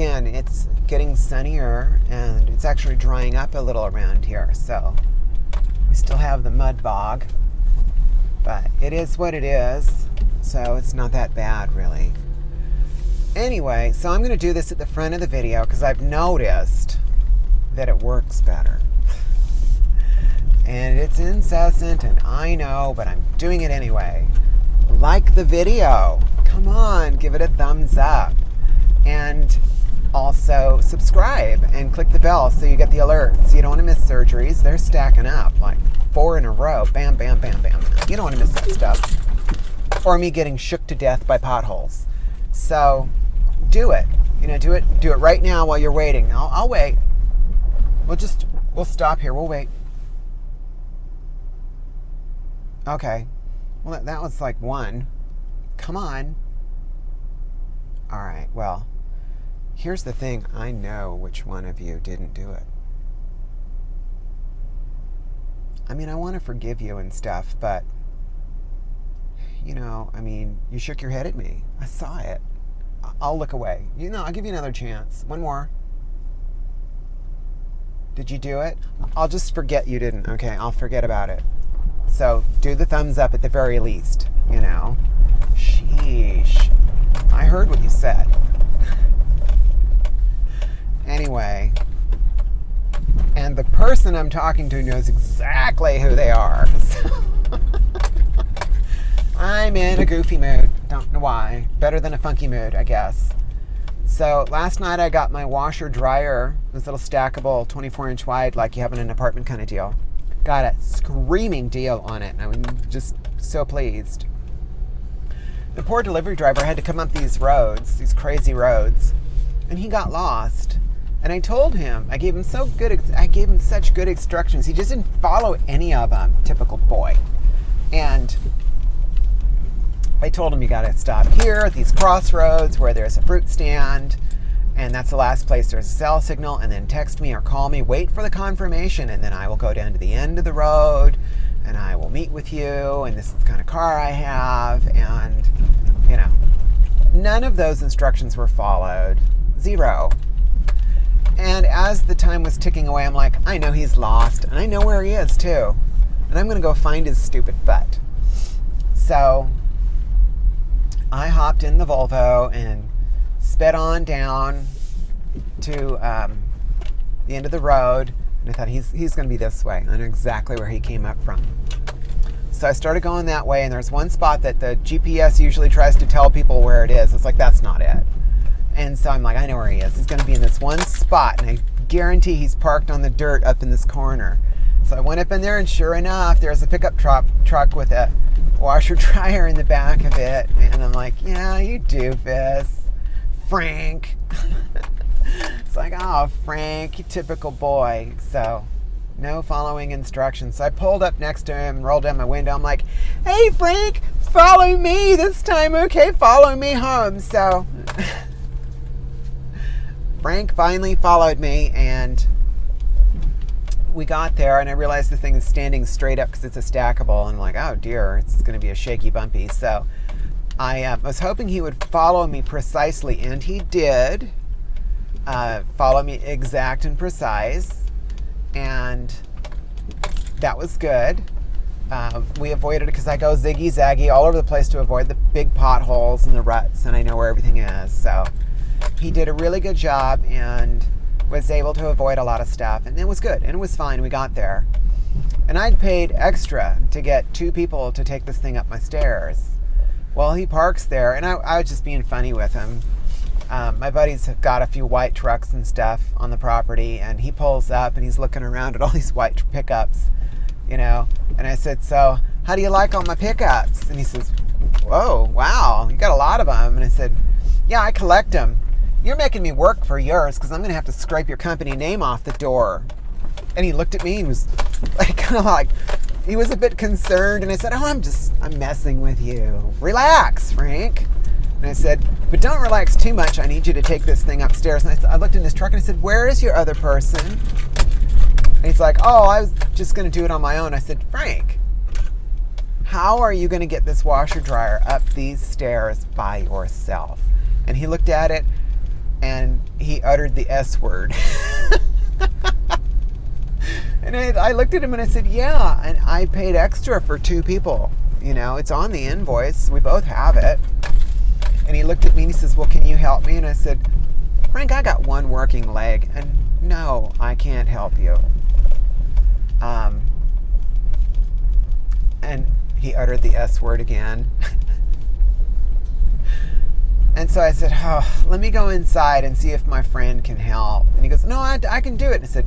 again, it's getting sunnier and it's actually drying up a little around here. So we still have the mud bog, but it is what it is. So it's not that bad, really. Anyway, so I'm going to do this at the front of the video because I've noticed that it works better. And it's incessant, and I know, but I'm doing it anyway. Like the video. Come on, give it a thumbs up. And also subscribe and click the bell so you get the alerts. You don't want to miss surgeries. They're stacking up like 4 in a row. Bam, bam, bam, bam. You don't want to miss that stuff. Or me getting shook to death by potholes. So do it. Do it right now while you're waiting. I'll wait. We'll stop here. We'll wait. Okay. Well, that was like 1. Come on. All right. Well, here's the thing. I know which one of you didn't do it. I mean, I want to forgive you and stuff, but, you shook your head at me. I saw it. I'll look away. I'll give you another chance. 1 more. Did you do it? I'll just forget you didn't, okay? I'll forget about it. So do the thumbs up at the very least, Sheesh. I heard what you said. Anyway. And the person I'm talking to knows exactly who they are. I'm in a goofy mood. Don't know why. Better than a funky mood, I guess. So last night I got my washer dryer, this little stackable 24-inch wide like you have in an apartment kind of deal. Got a screaming deal on it, and I'm just so pleased. The poor delivery driver had to come up these roads, these crazy roads, and he got lost. And I told him, I gave him such good instructions. He just didn't follow any of them. Typical boy. And I told him, you got to stop here at these crossroads where there's a fruit stand, and that's the last place there's a cell signal, and then text me or call me, wait for the confirmation, and then I will go down to the end of the road, and I will meet with you, and this is the kind of car I have, and, none of those instructions were followed. 0. And as the time was ticking away, I'm like, I know he's lost, and I know where he is, too, and I'm going to go find his stupid butt. So I hopped in the Volvo and sped on down to the end of the road, and I thought he's going to be this way. I know exactly where he came up from. So I started going that way, and there's one spot that the GPS usually tries to tell people where it is. It's like, that's not it. And so I'm like, I know where he is. He's going to be in this one spot, and I guarantee he's parked on the dirt up in this corner. So I went up in there, and sure enough, there's a pickup truck with a washer dryer in the back of it. And I'm like, yeah, you doofus. Frank. It's like, oh, Frank, you typical boy. So no following instructions. So I pulled up next to him, rolled down my window. I'm like, hey, Frank, follow me this time, okay? Follow me home. So Frank finally followed me, and we got there, and I realized the thing is standing straight up because it's a stackable, and I'm like, oh dear, it's going to be a shaky bumpy. So I was hoping he would follow me precisely, and he did follow me exact and precise, and that was good. We avoided it because I go ziggy-zaggy all over the place to avoid the big potholes and the ruts, and I know where everything is. So he did a really good job and was able to avoid a lot of stuff, and it was good, and it was fine. We got there, and I'd paid extra to get 2 people to take this thing up my stairs. Well, he parks there, and I was just being funny with him. My buddies have got a few white trucks and stuff on the property, and he pulls up, and he's looking around at all these white pickups, and I said, so how do you like all my pickups? And he says, whoa, wow, you got a lot of them. And I said, yeah, I collect them. You're making me work for yours because I'm going to have to scrape your company name off the door. And he looked at me and was he was a bit concerned. And I said, oh, I'm messing with you. Relax, Frank. And I said, but don't relax too much. I need you to take this thing upstairs. And I looked in his truck and I said, where is your other person? And he's like, oh, I was just going to do it on my own. I said, Frank, how are you going to get this washer dryer up these stairs by yourself? And he looked at it and he uttered the S word. And I looked at him and I said, yeah, and I paid extra for 2 people. It's on the invoice. We both have it. And he looked at me and he says, well, can you help me? And I said, Frank, I got 1 working leg, and no, I can't help you. And he uttered the S word again. And so I said, let me go inside and see if my friend can help. And he goes, no, I can do it. And I said,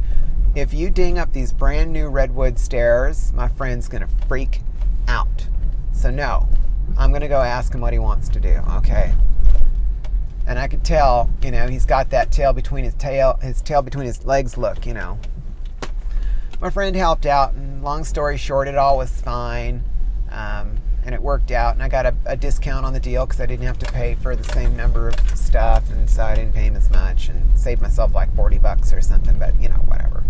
if you ding up these brand new redwood stairs, my friend's going to freak out. So no, I'm going to go ask him what he wants to do, okay? And I could tell, he's got that tail between his tail between his legs look, My friend helped out, and long story short, it all was fine. And it worked out, and I got a discount on the deal because I didn't have to pay for the same number of stuff, and so I didn't pay him as much and saved myself like $40 or something, but whatever.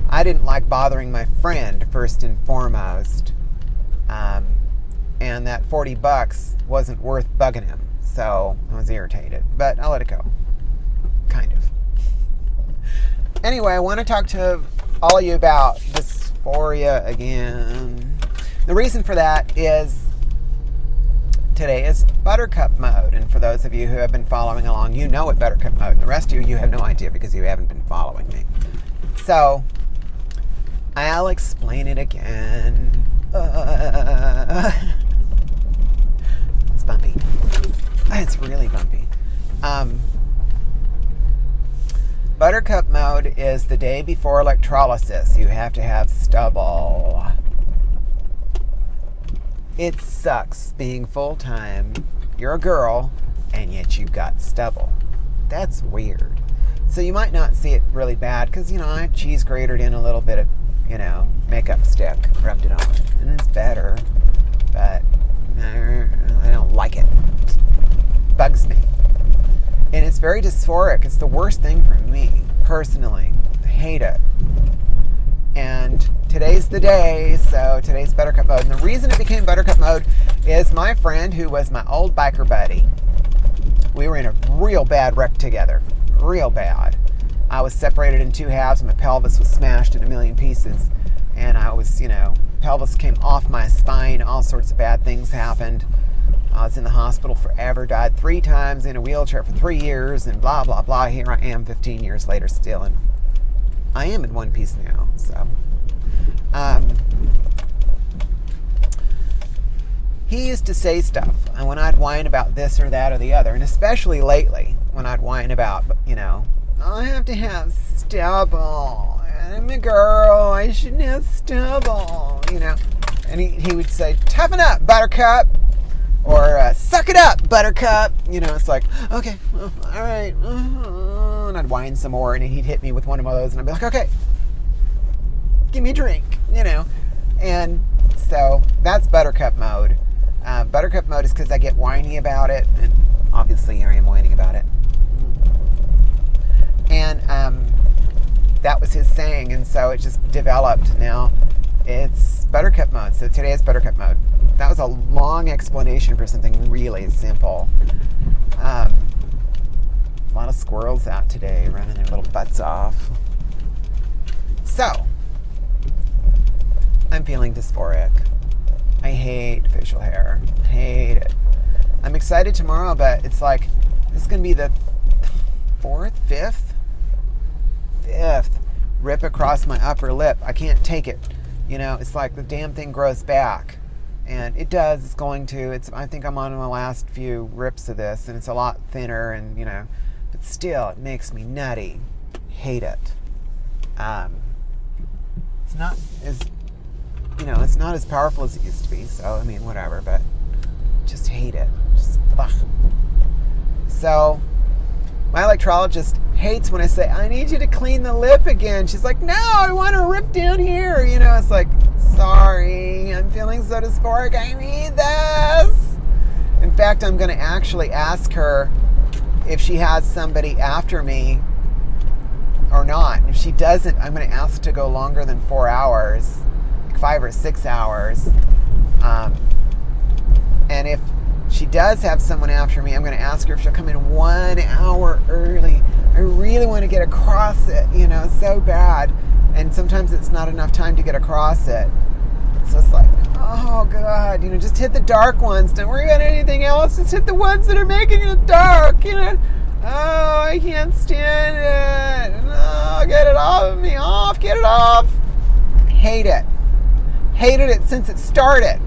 I didn't like bothering my friend first and foremost, and that $40 wasn't worth bugging him, so I was irritated, but I let it go, kind of. Anyway, I want to talk to all of you about dysphoria again. The reason for that is today is Buttercup mode. And for those of you who have been following along, you know what Buttercup mode. And the rest of you have no idea because you haven't been following me. So I'll explain it again. It's bumpy. It's really bumpy. Buttercup mode is the day before electrolysis. You have to have stubble. It sucks being full-time. You're a girl, and yet you've got stubble. That's weird. So you might not see it really bad, because, I cheese grated in a little bit of, makeup stick, rubbed it on, and it's better. But I don't like it. It bugs me. And it's very dysphoric. It's the worst thing for me, personally. I hate it. And today's the day, so today's Buttercup mode. And the reason it became Buttercup mode is my friend, who was my old biker buddy, we were in a real bad wreck together. Real bad. I was separated in 2 halves. My pelvis was smashed in a million pieces. And I was, pelvis came off my spine. All sorts of bad things happened. I was in the hospital forever, died 3 times in a wheelchair for 3 years, and blah, blah, blah. Here I am 15 years later still, and I am in one piece now, so. He used to say stuff, and when I'd whine about this or that or the other, and especially lately, when I'd whine about, I have to have stubble. I'm a girl, I shouldn't have stubble, And he would say, toughen up, Buttercup. Or, suck it up, Buttercup. It's like, okay, well, all right. And I'd whine some more, and he'd hit me with one of those, and I'd be like, okay, give me a drink, And so that's Buttercup mode. Buttercup mode is because I get whiny about it, and obviously here I am whining about it. And that was his saying, and so it just developed. Now it's Buttercup mode, so today is Buttercup mode. That was a long explanation for something really simple. A lot of squirrels out today running their little butts off. So, I'm feeling dysphoric. I hate facial hair. Hate it. I'm excited tomorrow, but it's like, this is going to be the 4th, 5th rip across my upper lip. I can't take it. It's like the damn thing grows back. And it does, it's going to. I think I'm on my last few rips of this, and it's a lot thinner, and, but still, it makes me nutty. Hate it. It's not as, it's not as powerful as it used to be, so, whatever, but just hate it. Just, ugh. So, my electrologist hates when I say, I need you to clean the lip again. She's like, no, I want to rip down here. It's like, sorry, I'm feeling so dysphoric. I need this. In fact, I'm going to actually ask her if she has somebody after me or not. If she doesn't, I'm going to ask to go longer than 4 hours, like 5 or 6 hours. And if she does have someone after me, I'm going to ask her if she'll come in 1 hour early. I really want to get across it, so bad. And sometimes it's not enough time to get across it. So it's like, oh God, just hit the dark ones. Don't worry about anything else. Just hit the ones that are making it dark, Oh, I can't stand it. No, get it off of me. Get it off. Hate it. Hated it since it started.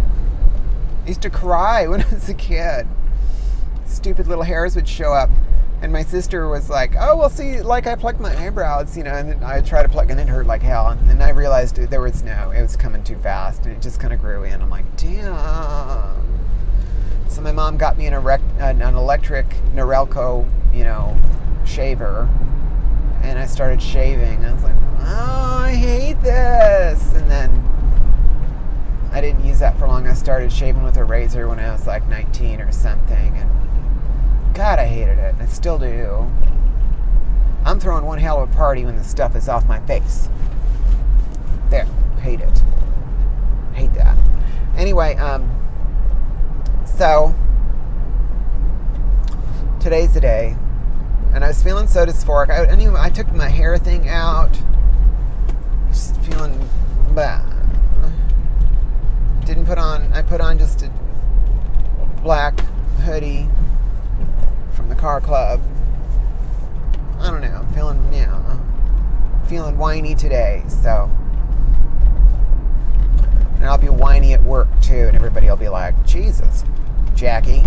I used to cry when I was a kid. Stupid little hairs would show up. And my sister was like, oh, well, see, like I plucked my eyebrows, and then I tried to pluck and it hurt like hell. And then I realized it was coming too fast, and it just kind of grew in. I'm like, damn. So my mom got me an electric Norelco, shaver. And I started shaving. I was like, oh, I hate this. And then I didn't use that for long. I started shaving with a razor when I was like 19 or something. And God, I hated it. I still do. I'm throwing one hell of a party when the stuff is off my face. There. Hate it. Hate that. Anyway, so today's the day. And I was feeling so dysphoric. I took my hair thing out. Just feeling bad. I put on just a black hoodie from the car club. I don't know. I'm feeling whiny today, so. And I'll be whiny at work too, and everybody will be like, Jesus, Jackie,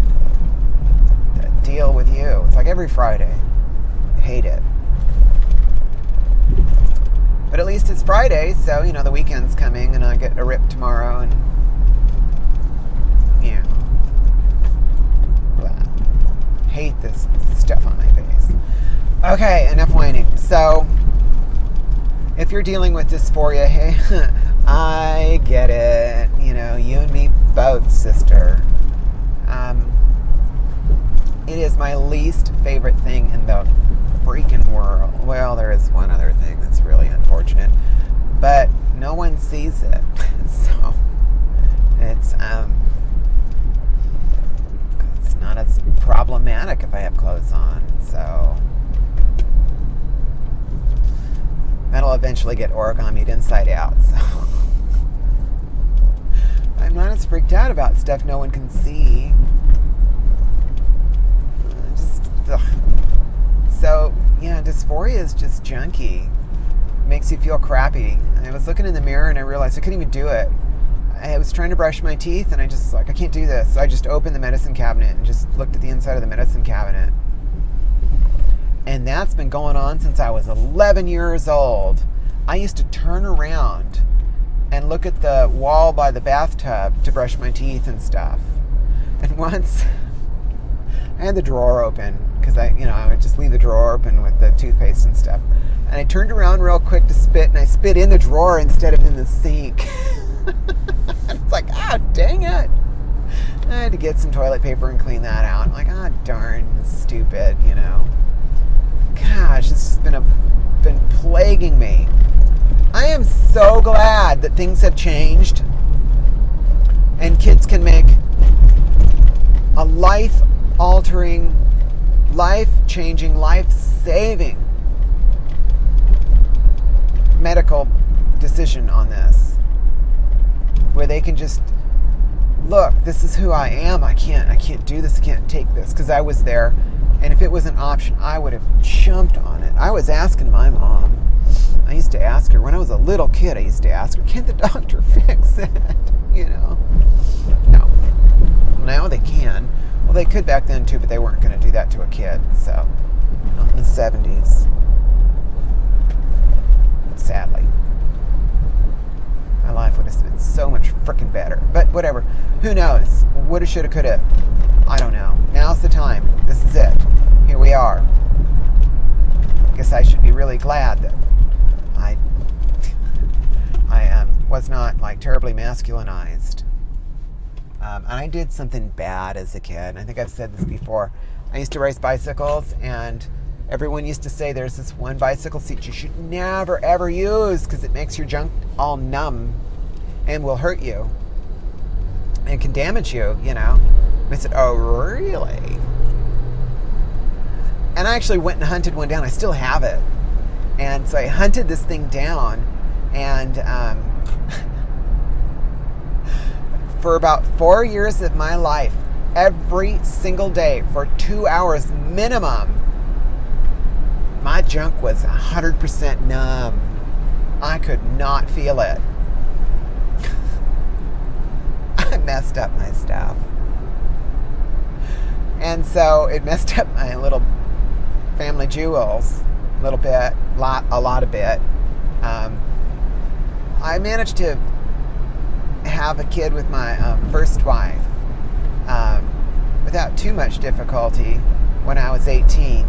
the deal with you. It's like every Friday. I hate it. But at least it's Friday, so, the weekend's coming, and I get a rip tomorrow, and, blah. Hate this stuff on my face. Okay, enough whining. So, if you're dealing with dysphoria, hey, I get it. You and me both, sister. It is my least favorite thing in the freaking world. Well, there is one other thing that's really unfortunate, but no one sees it. So it's not as problematic if I have clothes on. So that'll eventually get origamied inside out. So I'm not as freaked out about stuff no one can see. Ugh. So, dysphoria is just junky. Makes you feel crappy. I was looking in the mirror and I realized I couldn't even do it. I was trying to brush my teeth and I just I can't do this. So I just opened the medicine cabinet and just looked at the inside of the medicine cabinet. And that's been going on since I was 11 years old. I used to turn around and look at the wall by the bathtub to brush my teeth and stuff. And once I had the drawer open because I would just leave the drawer open with the toothpaste and stuff. And I turned around real quick to spit, and I spit in the drawer instead of in the sink. It's like, dang it. I had to get some toilet paper and clean that out. I'm like, darn, stupid, Gosh, this has been plaguing me. I am so glad that things have changed and kids can make a life-altering, life-changing, life-saving medical decision on this, where they can just look, this is who I am. I can't do this. I can't take this, because I was there, and if it was an option, I would have jumped on it. I was asking my mom. I used to ask her when I was a little kid. I used to ask her, "Can't the doctor fix it?" No. Now they can. Well, they could back then too, but they weren't going to do that to a kid. So, not in the 70s. Sadly. My life would have been so much freaking better. But whatever. Who knows? Woulda, shoulda, coulda. I don't know. Now's the time. This is it. Here we are. Guess I should be really glad that I was not terribly masculinized. And I did something bad as a kid. I think I've said this before. I used to race bicycles, and everyone used to say there's this one bicycle seat you should never, ever use because it makes your junk all numb and will hurt you and can damage you, I said, oh, really? And I actually went and hunted one down. I still have it. And so I hunted this thing down, and for about 4 years of my life, every single day for 2 hours minimum, my junk was 100% numb. I could not feel it. I messed up my stuff. And so it messed up my little family jewels a little bit, a lot of bit. I managed to have a kid with my first wife without too much difficulty when I was 18.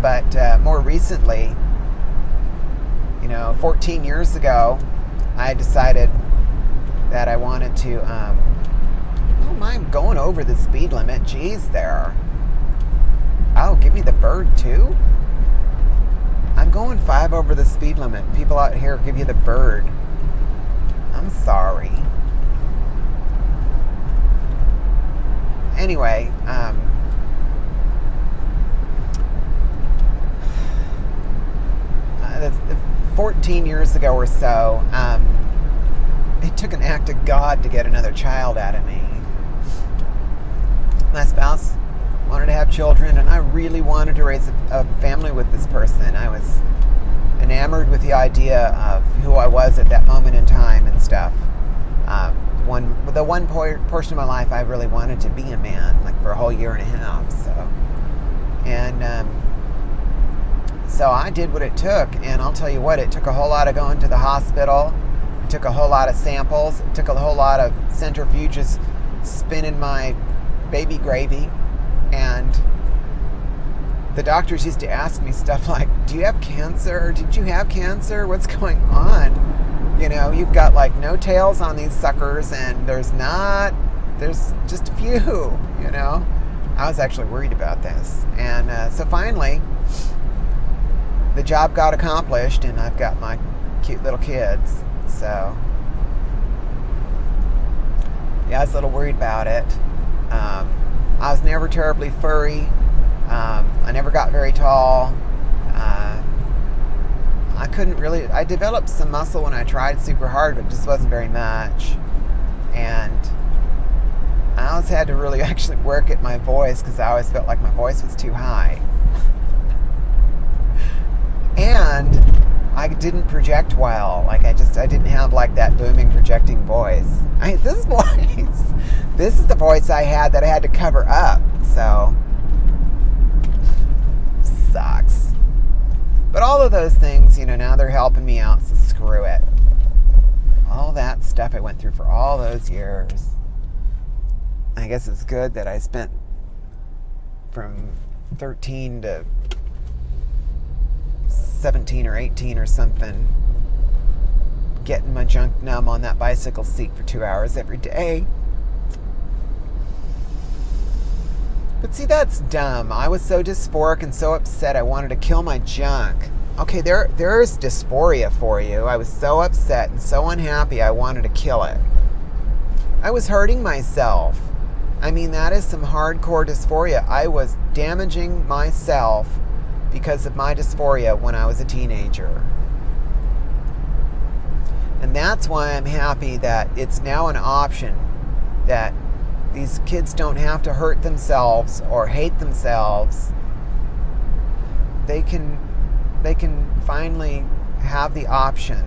But more recently, 14 years ago, I decided that I wanted to, I don't mind going over the speed limit. Jeez there. Oh, give me the bird too? I'm going 5 over the speed limit. People out here give you the bird. I'm sorry. Anyway, 14 years ago or so, it took an act of God to get another child out of me. My spouse wanted to have children, and I really wanted to raise a family with this person. I was enamored with the idea of who I was at that moment in time and stuff. The one portion of my life I really wanted to be a man, like for a whole year and a half. So I did what it took, and I'll tell you what, it took a whole lot of going to the hospital. It took a whole lot of samples. It took a whole lot of centrifuges spinning my baby gravy. And the doctors used to ask me stuff like, do you have cancer? Did you have cancer? What's going on? You've got like no tails on these suckers, and there's just a few, I was actually worried about this. And so finally, the job got accomplished, and I've got my cute little kids. So, yeah, I was a little worried about it. I was never terribly furry. I never got very tall. I developed some muscle when I tried super hard, but it just wasn't very much. And I always had to really actually work at my voice, because I always felt like my voice was too high. And I didn't project well. Like I didn't have like that booming projecting voice. This is the voice I had that I had to cover up. So sucks. But all of those things, now they're helping me out, so screw it. All that stuff I went through for all those years. I guess it's good that I spent from 13 to 17 or 18 or something getting my junk numb on that bicycle seat for 2 hours every day. But see, that's dumb. I was so dysphoric and so upset I wanted to kill my junk. Okay, there's dysphoria for you. I was so upset and so unhappy I wanted to kill it. I was hurting myself. I mean, that is some hardcore dysphoria. I was damaging myself because of my dysphoria when I was a teenager. And that's why I'm happy that it's now an option, that these kids don't have to hurt themselves or hate themselves. They can finally have the option,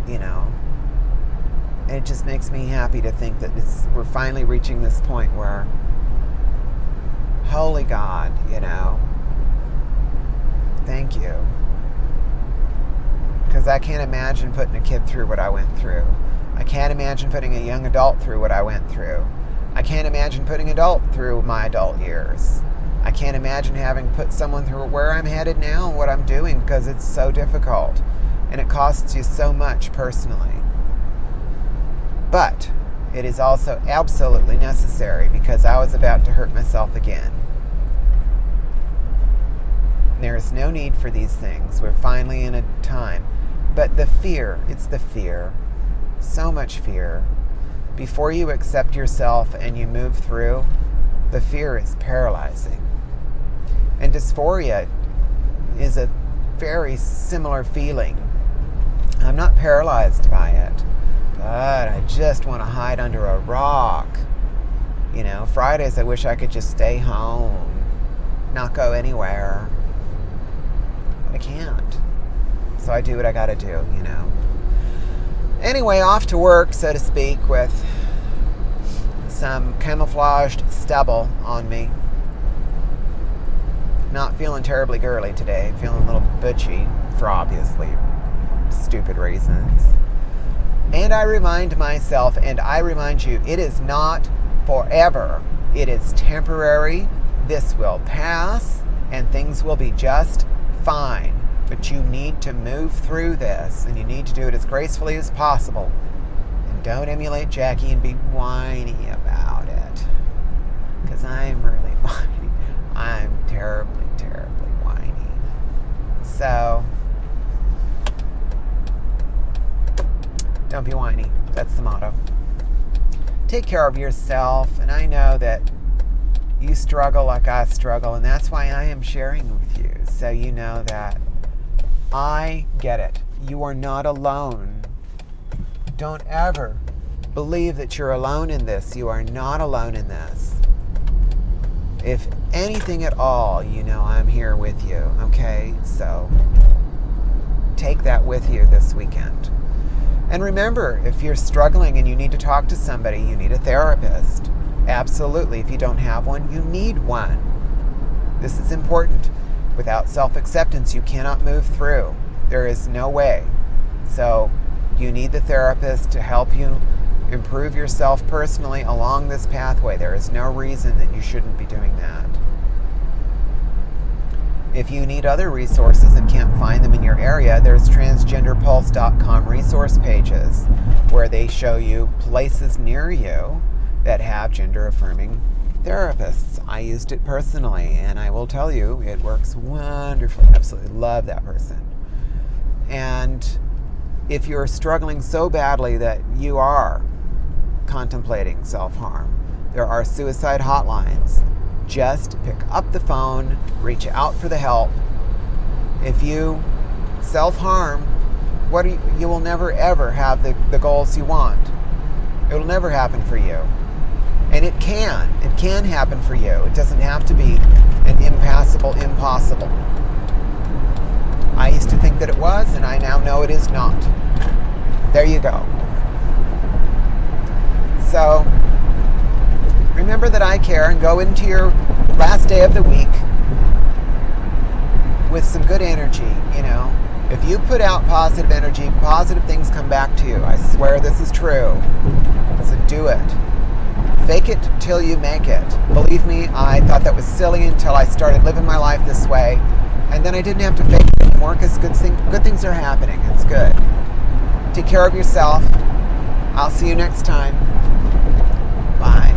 And it just makes me happy to think that we're finally reaching this point where, holy God, thank you. Because I can't imagine putting a kid through what I went through. I can't imagine putting a young adult through what I went through. I can't imagine putting an adult through my adult years. I can't imagine having put someone through where I'm headed now and what I'm doing, because it's so difficult. And it costs you so much personally. But it is also absolutely necessary, because I was about to hurt myself again. There is no need for these things. We're finally in a time. But the fear, it's the fear. So much fear. before you accept yourself and you move through, the fear is paralyzing. And dysphoria is a very similar feeling. I'm not paralyzed by it, but I just want to hide under a rock. Fridays I wish I could just stay home, not go anywhere. But I can't. So I do what I gotta do, Anyway, off to work, so to speak, with some camouflaged stubble on me. Not feeling terribly girly today, feeling a little butchy for obviously stupid reasons. And I remind myself, and I remind you, it is not forever. It is temporary. This will pass, and things will be just fine. But you need to move through this, and you need to do it as gracefully as possible. And don't emulate Jackie and be whiny about it. Because I'm really whiny. I'm terribly, terribly whiny. So, don't be whiny. That's the motto. Take care of yourself, and I know that you struggle like I struggle, and that's why I am sharing with you, so you know that I get it. You are not alone. Don't ever believe that you're alone in this. You are not alone in this. If anything at all, I'm here with you, okay? So take that with you this weekend. And remember, if you're struggling and you need to talk to somebody, you need a therapist. Absolutely. If you don't have one, you need one. This is important. Without self-acceptance, you cannot move through. There is no way. So you need the therapist to help you improve yourself personally along this pathway. There is no reason that you shouldn't be doing that. If you need other resources and can't find them in your area, there's transgenderpulse.com resource pages where they show you places near you that have gender-affirming therapists. I used it personally, and I will tell you, it works wonderfully. Absolutely love that person. And if you're struggling so badly that you are contemplating self-harm, there are suicide hotlines. Just pick up the phone, reach out for the help. If you self-harm, you will never ever have the goals you want. It will never happen for you. And it can happen for you. It doesn't have to be an impassable impossible. I used to think that it was, and I now know it is not. There you go. So, remember that I care, and go into your last day of the week with some good energy, If you put out positive energy, positive things come back to you. I swear this is true. So do it. Fake it till you make it. Believe me, I thought that was silly until I started living my life this way. And then I didn't have to fake it anymore because good things are happening. It's good. Take care of yourself. I'll see you next time. Bye.